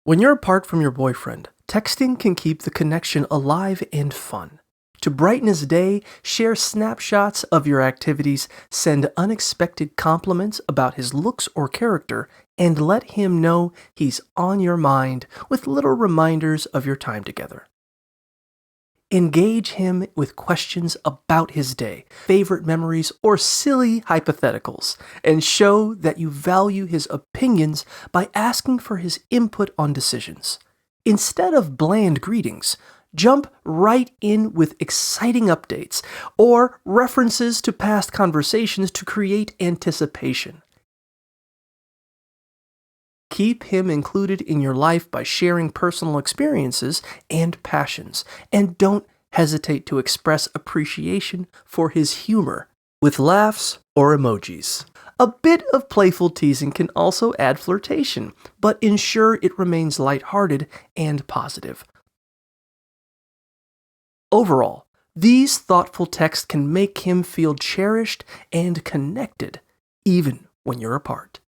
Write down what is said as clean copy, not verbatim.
When you're apart from your boyfriend, texting can keep the connection alive and fun. To brighten his day, share snapshots of your activities, send unexpected compliments about his looks or character, and let him know he's on your mind with little reminders of your time together. Engage him with questions about his day, favorite memories, or silly hypotheticals, and show that you value his opinions by asking for his input on decisions. Instead of bland greetings, jump right in with exciting updates or references to past conversations to create anticipation. Keep him included in your life by sharing personal experiences and passions, and don't hesitate to express appreciation for his humor with laughs or emojis. A bit of playful teasing can also add flirtation, but ensure it remains lighthearted and positive. Overall, these thoughtful texts can make him feel cherished and connected, even when you're apart.